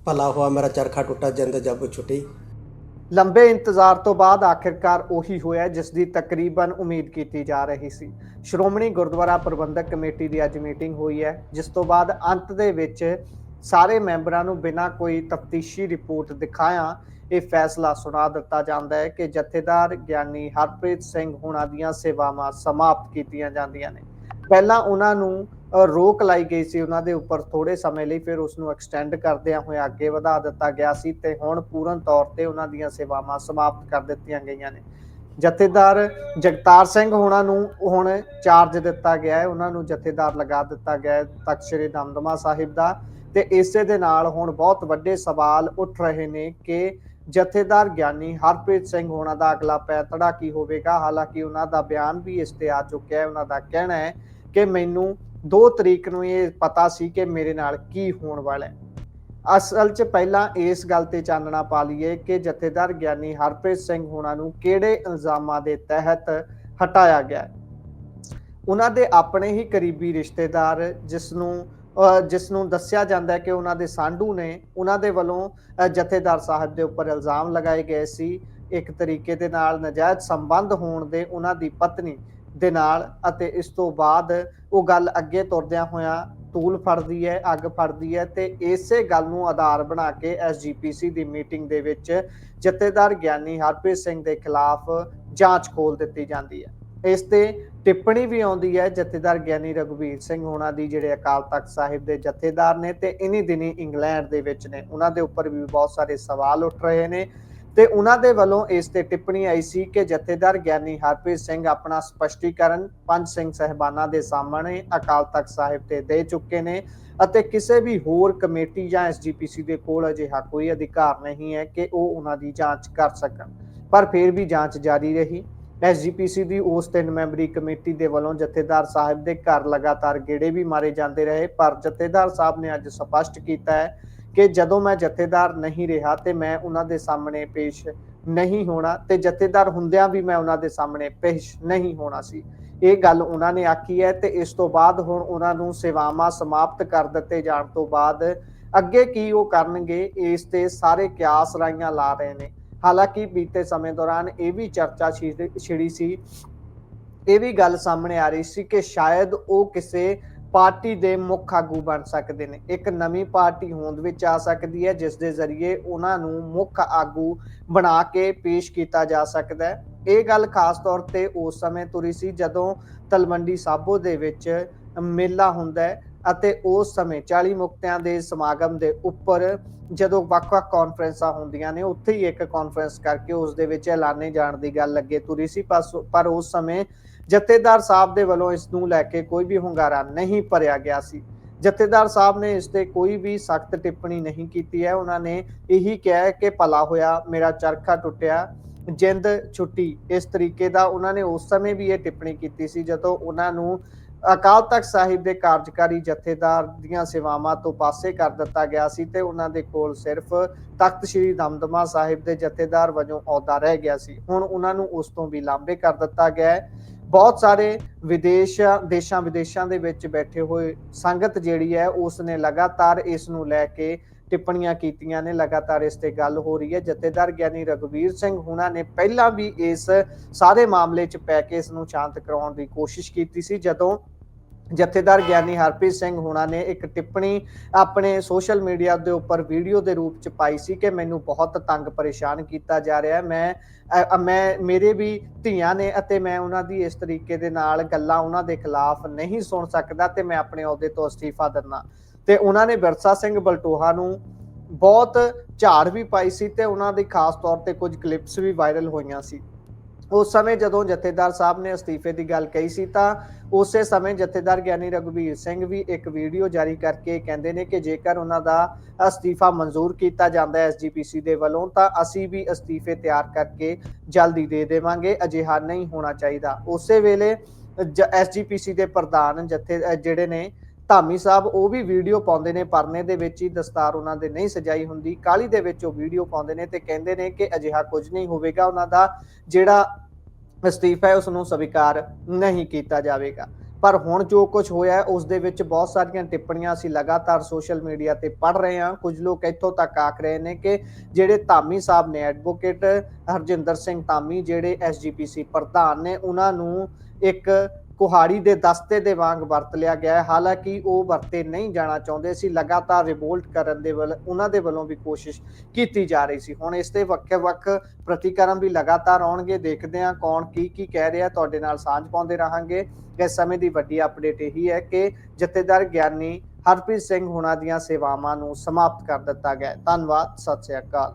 ਭਲਾ ਹੋਆ ਮੇਰਾ ਚਰਖਾ ਟੁੱਟਾ ਜਿੰਦ ਜਬ ਛੁੱਟੀ। ਲੰਬੇ ਇੰਤਜ਼ਾਰ ਤੋਂ ਬਾਅਦ ਆਖਿਰਕਾਰ ਉਹੀ ਹੋਇਆ ਜਿਸ ਦੀ ਤਕਰੀਬਨ ਉਮੀਦ ਕੀਤੀ ਜਾ ਰਹੀ ਸੀ। ਸ਼੍ਰੋਮਣੀ ਗੁਰਦੁਆਰਾ ਪ੍ਰਬੰਧਕ ਕਮੇਟੀ ਦੀ ਅੱਜ ਮੀਟਿੰਗ ਹੋਈ ਹੈ, ਜਿਸ ਤੋਂ ਬਾਅਦ ਅੰਤ ਦੇ ਵਿੱਚ ਸਾਰੇ ਮੈਂਬਰਾਂ ਨੂੰ ਬਿਨਾਂ ਕੋਈ ਤਫਤੀਸ਼ੀ ਰਿਪੋਰਟ ਦਿਖਾਇਆ ਇਹ ਫੈਸਲਾ ਸੁਣਾ ਦਿੱਤਾ ਜਾਂਦਾ ਹੈ ਕਿ ਜਥੇਦਾਰ ਗਿਆਨੀ ਹਰਪ੍ਰੀਤ ਸਿੰਘ ਹੋਣਾ ਦੀਆਂ ਸੇਵਾਵਾਂ ਸਮਾਪਤ ਕੀਤੀਆਂ ਜਾਂਦੀਆਂ ਨੇ। ਪਹਿਲਾਂ ਉਹਨਾਂ ਨੂੰ ਰੋਕ ਲਾਈ ਗਈ ਸੀ ਉਹਨਾਂ ਦੇ ਉੱਪਰ ਥੋੜੇ ਸਮੇਂ ਲਈ, ਫਿਰ ਉਸ ਨੂੰ ਐਕਸਟੈਂਡ ਕਰਦਿਆਂ ਹੋਇਆ ਅੱਗੇ ਵਧਾ ਦਿੱਤਾ ਗਿਆ ਸੀ ਤੇ ਹੁਣ ਪੂਰਨ ਤੌਰ ਤੇ ਉਹਨਾਂ ਦੀਆਂ ਸੇਵਾਵਾਂ ਸਮਾਪਤ ਕਰ ਦਿੱਤੀਆਂ ਗਈਆਂ ਨੇ। ਜਥੇਦਾਰ ਜਗਤਾਰ ਸਿੰਘ ਹੋਣਾ ਨੂੰ ਹੁਣ ਚਾਰਜ ਦਿੱਤਾ ਗਿਆ ਹੈ, ਉਹਨਾਂ ਨੂੰ ਜਥੇਦਾਰ ਲਗਾ ਦਿੱਤਾ ਗਿਆ ਹੈ ਤਖਤ ਸ੍ਰੀ ਦਮਦਮਾ ਸਾਹਿਬ ਦਾ। ਤੇ ਇਸੇ ਦੇ ਨਾਲ ਹੁਣ ਬਹੁਤ ਵੱਡੇ ਸਵਾਲ ਉੱਠ ਰਹੇ ਨੇ ਕਿ ਜਥੇਦਾਰ ਗਿਆਨੀ ਹਰਪ੍ਰੀਤ ਸਿੰਘ ਹੋਣਾ ਦਾ ਅਗਲਾ ਪੈਂਤੜਾ ਕੀ ਹੋਵੇਗਾ। ਹਾਲਾਂਕਿ ਉਹਨਾਂ ਦਾ ਬਿਆਨ ਵੀ ਇਸ ਤੇ ਆ ਚੁੱਕਿਆ ਹੈ। ਉਹਨਾਂ ਦਾ ਕਹਿਣਾ ਹੈ ਕਿ ਮੈਨੂੰ 2 ਤਰੀਕ ਨੂੰ ਇਹ ਪਤਾ ਸੀ ਕਿ ਮੇਰੇ ਨਾਲ ਕੀ ਹੋਣ ਵਾਲਾ ਹੈ। ਅਸਲ 'ਚ ਪਹਿਲਾਂ ਇਸ ਗੱਲ ਤੇ ਚਾਨਣਾ ਪਾ ਲਈਏ ਕਿ ਜਥੇਦਾਰ ਗਿਆਨੀ ਹਰਪ੍ਰੀਤ ਸਿੰਘ ਹੋਣਾ ਨੂੰ ਕਿਹੜੇ ਇਲਜ਼ਾਮਾਂ ਦੇ ਤਹਿਤ ਹਟਾਇਆ ਗਿਆ। ਉਹਨਾਂ ਦੇ ਆਪਣੇ ਹੀ ਕਰੀਬੀ ਰਿਸ਼ਤੇਦਾਰ ਜਿਸ ਨੂੰ ਦੱਸਿਆ ਜਾਂਦਾ ਹੈ ਕਿ ਉਹਨਾਂ ਦੇ ਸਾਂਢੂ ਨੇ, ਉਹਨਾਂ ਦੇ ਵੱਲੋਂ ਜਥੇਦਾਰ ਸਾਹਿਬ ਦੇ ਉੱਪਰ ਇਲਜ਼ਾਮ ਲਗਾਏ ਗਏ ਸੀ ਇੱਕ ਤਰੀਕੇ ਦੇ ਨਾਲ ਨਜਾਇਜ਼ ਸੰਬੰਧ ਹੋਣ ਦੇ ਉਹਨਾਂ ਦੀ ਪਤਨੀ ਦੇ ਨਾਲ। ਅਤੇ ਇਸ ਤੋਂ ਬਾਅਦ ਉਹ ਗੱਲ ਅੱਗੇ ਤੁਰਦਿਆਂ ਹੋਇਆਂ ਤੂਲ ਫੜਦੀ ਹੈ, ਅੱਗ ਫੜਦੀ ਹੈ ਤੇ ਇਸੇ ਗੱਲ ਨੂੰ ਆਧਾਰ ਬਣਾ ਕੇ SGPC ਦੀ ਮੀਟਿੰਗ ਦੇ ਵਿੱਚ ਜਥੇਦਾਰ ਗਿਆਨੀ ਹਰਪ੍ਰੀਤ ਸਿੰਘ ਦੇ ਖਿਲਾਫ ਜਾਂਚ ਖੋਲ ਦਿੱਤੀ ਜਾਂਦੀ ਹੈ। ਇਸ ਤੇ ਟਿੱਪਣੀ ਵੀ ਆਉਂਦੀ ਹੈ ਜਥੇਦਾਰ ਗਿਆਨੀ ਰਘੁਬੀਰ ਸਿੰਘ ਹੋਣਾ ਦੀ, ਜਿਹੜੇ ਅਕਾਲ ਤਖਤ ਸਾਹਿਬ ਦੇ ਜਥੇਦਾਰ ਨੇ ਤੇ ਇਨੀ ਦਿਨੀ ਇੰਗਲੈਂਡ ਦੇ ਵਿੱਚ ਨੇ। ਉਹਨਾਂ ਦੇ ਉੱਪਰ ਵੀ ਬਹੁਤ ਸਾਰੇ ਸਵਾਲ ਉੱਠ ਰਹੇ ਨੇ ਤੇ ਉਹਨਾਂ ਦੇ ਵੱਲੋਂ ਇਸ ਤੇ ਟਿੱਪਣੀ ਆਈ ਸੀ ਕਿ ਜਥੇਦਾਰ ਗਿਆਨੀ ਹਰਪ੍ਰੀਤ ਸਿੰਘ ਆਪਣਾ ਸਪਸ਼ਟੀਕਰਨ ਪੰਜ ਸਿੰਘ ਸਾਹਿਬਾਨਾਂ ਦੇ ਸਾਹਮਣੇ ਅਕਾਲ ਤਖਤ ਸਾਹਿਬ ਤੇ ਦੇ ਚੁੱਕੇ ਨੇ ਅਤੇ ਕਿਸੇ ਵੀ ਹੋਰ ਕਮੇਟੀ ਜਾਂ SGPC ਦੇ ਕੋਲ ਅਜਿਹਾ ਕੋਈ ਅਧਿਕਾਰ ਨਹੀਂ ਹੈ ਕਿ ਉਹ ਉਹਨਾਂ ਦੀ ਜਾਂਚ ਕਰ ਸਕਣ। ਪਰ ਫਿਰ ਵੀ ਜਾਂਚ ਜਾਰੀ ਰਹੀ। SGPC ਦੀ ਉਸ 3 ਮੈਂਬਰੀ ਕਮੇਟੀ ਦੇ ਵੱਲੋਂ ਜਥੇਦਾਰ ਸਾਹਿਬ ਦੇ ਘਰ ਲਗਾਤਾਰ ਗੇੜੇ ਵੀ ਮਾਰੇ ਜਾਂਦੇ ਰਹੇ, ਪਰ ਜਥੇਦਾਰ ਸਾਹਿਬ ਨੇ ਅੱਜ ਸਪਸ਼ਟ ਕੀਤਾ ਹੈ ਕਿ ਜਦੋਂ ਮੈਂ ਜਥੇਦਾਰ ਨਹੀਂ ਰਿਹਾ ਤੇ ਮੈਂ ਉਹਨਾਂ ਦੇ ਸਾਹਮਣੇ ਪੇਸ਼ ਨਹੀਂ ਹੋਣਾ ਤੇ ਜਥੇਦਾਰ ਹੁੰਦਿਆਂ ਵੀ ਮੈਂ ਉਹਨਾਂ ਦੇ ਸਾਹਮਣੇ ਪੇਸ਼ ਨਹੀਂ ਹੋਣਾ ਸੀ। ਇਹ ਗੱਲ ਉਹਨਾਂ ਨੇ ਆਖੀ ਹੈ ਤੇ ਇਸ ਤੋਂ ਬਾਅਦ ਹੁਣ ਉਹਨਾਂ ਨੂੰ ਸੇਵਾਵਾਂ ਸਮਾਪਤ ਕਰ ਦਿੱਤੇ ਜਾਣ ਤੋਂ ਬਾਅਦ ਅੱਗੇ ਕੀ ਉਹ ਕਰਨਗੇ, ਇਸ ਤੇ ਸਾਰੇ ਕਿਆਸ ਰਾਈਆਂ ਲਾ ਰਹੇ ਨੇ। ਹਾਲਾਂਕਿ ਬੀਤੇ ਸਮੇਂ ਦੌਰਾਨ ਇਹ ਵੀ ਚਰਚਾ ਛਿੜੀ ਸੀ, ਇਹ ਵੀ ਗੱਲ ਸਾਹਮਣੇ ਆ ਰਹੀ ਸੀ ਕਿ ਸ਼ਾਇਦ ਉਹ ਕਿਸੇ ਪਾਰਟੀ ਦੇ ਮੁੱਖ ਆਗੂ ਬਣ ਸਕਦੇ ਨੇ। ਇੱਕ ਨਵੀਂ ਪਾਰਟੀ ਹੋਂਦ ਵਿੱਚ ਆ ਸਕਦੀ ਹੈ ਜਿਸ ਦੇ ਜ਼ਰੀਏ ਉਹਨਾਂ ਨੂੰ ਮੁੱਖ ਆਗੂ ਬਣਾ ਕੇ ਪੇਸ਼ ਕੀਤਾ ਜਾ ਸਕਦਾ ਹੈ। ਇਹ ਗੱਲ ਖਾਸ ਤੌਰ ਤੇ ਉਸ ਸਮੇਂ ਤੁਰੀ ਸੀ ਜਦੋਂ ਤਲਵੰਡੀ ਸਾਬੋ ਦੇ ਵਿੱਚ ਮੇਲਾ ਹੁੰਦਾ ਹੈ ਅਤੇ ਉਸ ਸਮੇਂ 40 ਮੁਕਤਿਆਂ ਦੇ ਸਮਾਗਮ ਦੇ ਉੱਪਰ ਜਦੋਂ ਵੱਖ-ਵੱਖ ਕਾਨਫਰੰਸਾਂ ਹੁੰਦੀਆਂ ਨੇ, ਉੱਥੇ ਹੀ ਇੱਕ ਕਾਨਫਰੰਸ ਕਰਕੇ ਉਸ ਦੇ ਵਿੱਚ ਐਲਾਨੇ ਜਾਣ ਦੀ ਗੱਲ ਅੱਗੇ ਤੁਰੀ ਸੀ। ਪਰ ਉਸ ਸਮੇਂ ਜਥੇਦਾਰ ਸਾਹਿਬ ਦੇ ਵੱਲੋਂ ਇਸ ਨੂੰ ਲੈ ਕੇ ਕੋਈ ਵੀ ਹੁੰਗਾਰਾ ਨਹੀਂ ਭਰਿਆ ਗਿਆ ਸੀ। ਜਥੇਦਾਰ ਸਾਹਿਬ ਨੇ ਇਸ ਤੇ ਕੋਈ ਵੀ ਸਖਤ ਟਿੱਪਣੀ ਨਹੀਂ ਕੀਤੀ ਹੈ। ਉਹਨਾਂ ਨੇ ਇਹੀ ਕਿਹਾ ਕਿ ਭਲਾ ਹੋਇਆ ਮੇਰਾ ਚਰਖਾ ਟੁੱਟਿਆ ਜਿੰਦ ਛੁੱਟੀ। ਇਸ ਤਰੀਕੇ ਦਾ ਉਹਨਾਂ ਨੇ ਉਸ ਸਮੇਂ ਵੀ ਇਹ ਟਿੱਪਣੀ ਕੀਤੀ ਸੀ ਜਦੋਂ ਉਹਨਾਂ ਨੂੰ ਅਕਾਲ ਤਖਤ ਸਾਹਿਬ ਦੇ ਕਾਰਜਕਾਰੀ ਜਥੇਦਾਰ ਦੀਆਂ ਸੇਵਾਵਾਂ ਤੋਂ ਪਾਸੇ ਕਰ ਦਿੱਤਾ ਗਿਆ ਸੀ ਤੇ ਉਹਨਾਂ ਦੇ ਕੋਲ ਸਿਰਫ ਤਖਤ ਸ੍ਰੀ ਦਮਦਮਾ ਸਾਹਿਬ ਦੇ ਜਥੇਦਾਰ ਵਜੋਂ ਅਹੁਦਾ ਰਹਿ ਗਿਆ ਸੀ। ਹੁਣ ਉਹਨਾਂ ਨੂੰ ਉਸ ਤੋਂ ਵੀ ਲਾਂਭੇ ਕਰ ਦਿੱਤਾ ਗਿਆ ਹੈ। ਬਹੁਤ ਸਾਰੇ ਦੇਸ਼ਾਂ ਵਿਦੇਸ਼ਾਂ ਦੇ ਵਿੱਚ ਬੈਠੇ ਹੋਏ ਸੰਗਤ ਜਿਹੜੀ ਹੈ ਉਸ ਨੇ ਲਗਾਤਾਰ ਇਸ ਨੂੰ ਲੈ ਕੇ ਟਿੱਪਣੀਆਂ ਕੀਤੀਆਂ ਨੇ, ਲਗਾਤਾਰ ਇਸ ਤੇ ਗੱਲ ਹੋ ਰਹੀ ਹੈ। ਜਥੇਦਾਰ ਗਿਆਨੀ ਰਘੁਬੀਰ ਸਿੰਘ ਹੋਣਾ ਨੇ ਪਹਿਲਾਂ ਵੀ ਇਸ ਸਾਰੇ ਮਾਮਲੇ 'ਚ ਪੈ ਕੇ ਇਸ ਨੂੰ ਸ਼ਾਂਤ ਕਰਾਉਣ ਦੀ ਕੋਸ਼ਿਸ਼ ਕੀਤੀ ਸੀ। ਜਦੋਂ ਜਥੇਦਾਰ ਗਿਆਨੀ ਹਰਪ੍ਰੀਤ ਸਿੰਘ ਹੋਣਾ ਨੇ ਇੱਕ ਟਿੱਪਣੀ ਆਪਣੇ ਸੋਸ਼ਲ ਮੀਡੀਆ ਦੇ ਉੱਪਰ ਵੀਡੀਓ ਦੇ ਰੂਪ 'ਚ ਪਾਈ ਸੀ ਕਿ ਮੈਨੂੰ ਬਹੁਤ ਤੰਗ ਪਰੇਸ਼ਾਨ ਕੀਤਾ ਜਾ ਰਿਹਾ, ਮੈਂ ਮੇਰੇ ਵੀ ਧੀਆਂ ਨੇ ਅਤੇ ਮੈਂ ਉਹਨਾਂ ਦੀ ਇਸ ਤਰੀਕੇ ਦੇ ਨਾਲ ਗੱਲਾਂ ਉਹਨਾਂ ਦੇ ਖਿਲਾਫ ਨਹੀਂ ਸੁਣ ਸਕਦਾ ਤੇ ਮੈਂ ਆਪਣੇ ਅਹੁਦੇ ਤੋਂ ਅਸਤੀਫਾ ਦਿੰਦਾ। ਤੇ ਉਹਨਾਂ ਨੇ ਵਿਰਸਾ ਸਿੰਘ ਬਲਟੋਹਾ ਨੂੰ ਬਹੁਤ ਝਾੜ ਵੀ ਪਾਈ ਸੀ ਤੇ ਉਹਨਾਂ ਦੀ ਖਾਸ ਤੌਰ ਤੇ ਕੁਝ ਕਲਿੱਪਸ ਵੀ ਵਾਇਰਲ ਹੋਈਆਂ ਸੀ। ਉਸ ਸਮੇਂ ਜਦੋਂ ਜਥੇਦਾਰ ਸਾਹਿਬ ਨੇ ਅਸਤੀਫੇ ਦੀ ਗੱਲ ਕਹੀ ਸੀ ਤਾਂ ਉਸੇ ਸਮੇਂ ਜਥੇਦਾਰ ਗਿਆਨੀ ਰਘੁਬੀਰ ਸਿੰਘ ਵੀ ਇੱਕ ਵੀਡੀਓ ਜਾਰੀ ਕਰਕੇ ਕਹਿੰਦੇ ਨੇ ਕਿ ਜੇਕਰ ਉਹਨਾਂ ਦਾ ਅਸਤੀਫਾ ਮਨਜ਼ੂਰ ਕੀਤਾ ਜਾਂਦਾ ਹੈ SGPC ਦੇ ਵੱਲੋਂ ਤਾਂ ਅਸੀਂ ਵੀ ਅਸਤੀਫੇ ਤਿਆਰ ਕਰਕੇ ਜਲਦੀ ਦੇ ਦੇਵਾਂਗੇ, ਅਜਿਹਾ ਨਹੀਂ ਹੋਣਾ ਚਾਹੀਦਾ। ਉਸੇ ਵੇਲੇ SGPC ਦੇ ਪ੍ਰਧਾਨ ਜਿਹੜੇ ਨੇ ਧਾਮੀ ਸਾਹਿਬ, ਉਹ ਵੀ ਵੀਡੀਓ ਪਾਉਂਦੇ ਨੇ, ਪਰਨੇ ਦੇ ਵਿੱਚ ਹੀ ਦਸਤਾਰ ਉਹਨਾਂ ਦੇ ਨਹੀਂ ਸਜਾਈ ਹੁੰਦੀ, ਕਾਲੀ ਦੇ ਵਿੱਚ ਉਹ ਵੀਡੀਓ ਪਾਉਂਦੇ ਨੇ ਤੇ ਕਹਿੰਦੇ ਨੇ ਕਿ ਅਜਿਹਾ ਕੁਝ ਨਹੀਂ ਹੋਵੇਗਾ, ਉਹਨਾਂ ਦਾ ਜਿਹੜਾ ਅਸਤੀਫਾ ਹੈ ਉਸ ਨੂੰ ਸਵੀਕਾਰ ਨਹੀਂ ਕੀਤਾ ਜਾਵੇਗਾ। ਪਰ ਹੁਣ ਜੋ ਕੁਝ ਹੋਇਆ ਉਸ ਦੇ ਵਿੱਚ ਬਹੁਤ ਸਾਰੀਆਂ ਟਿੱਪਣੀਆਂ ਅਸੀਂ ਲਗਾਤਾਰ ਸੋਸ਼ਲ ਮੀਡੀਆ ਤੇ ਪੜ੍ਹ ਰਹੇ ਹਾਂ। ਕੁਝ ਲੋਕ ਇੱਥੋਂ ਤੱਕ ਆਖ ਰਹੇ ਨੇ ਕਿ ਜਿਹੜੇ ਧਾਮੀ ਸਾਹਿਬ ਨੇ, ਐਡਵੋਕੇਟ ਹਰਜਿੰਦਰ ਸਿੰਘ ਧਾਮੀ, ਜਿਹੜੇ ਐਸਜੀਪੀਸੀ ਪ੍ਰਧਾਨ ਨੇ, ਉਹਨਾਂ ਨੂੰ ਇੱਕ ਕੁਹਾੜੀ ਦੇ ਦਸਤੇ ਦੇ ਵਾਂਗ ਵਰਤ ਲਿਆ ਗਿਆ ਹੈ। ਹਾਲਾਂਕਿ ਉਹ ਵਰਤੇ ਨਹੀਂ ਜਾਣਾ ਚਾਹੁੰਦੇ ਸੀ। ਲਗਾਤਾਰ ਰਿਵੋਲਟ ਕਰਨ ਦੇ ਵੱਲ ਉਹਨਾਂ ਦੇ ਵੱਲੋਂ ਵੀ ਕੋਸ਼ਿਸ਼ ਕੀਤੀ ਜਾ ਰਹੀ ਸੀ। ਹੁਣ ਇਸ ਦੇ ਵੱਖ-ਵੱਖ ਪ੍ਰਤੀਕਰਮ ਵੀ ਲਗਾਤਾਰ ਆਉਣਗੇ। ਦੇਖਦੇ ਹਾਂ ਕੌਣ ਕੀ ਕਹਿ ਰਿਹਾ, ਤੁਹਾਡੇ ਨਾਲ ਸਾਂਝ ਪਾਉਂਦੇ ਰਹਾਂਗੇ। ਇਸ ਸਮੇਂ ਦੀ ਵੱਡੀ ਅਪਡੇਟ ਇਹੀ ਹੈ ਕਿ ਜਥੇਦਾਰ ਗਿਆਨੀ ਹਰਪ੍ਰੀਤ ਸਿੰਘ ਹੁਣਾਂ ਦੀਆਂ ਸੇਵਾਵਾਂ ਨੂੰ ਸਮਾਪਤ ਕਰ ਦਿੱਤਾ ਗਿਆ। ਧੰਨਵਾਦ, ਸਤਿ ਸ੍ਰੀ ਅਕਾਲ।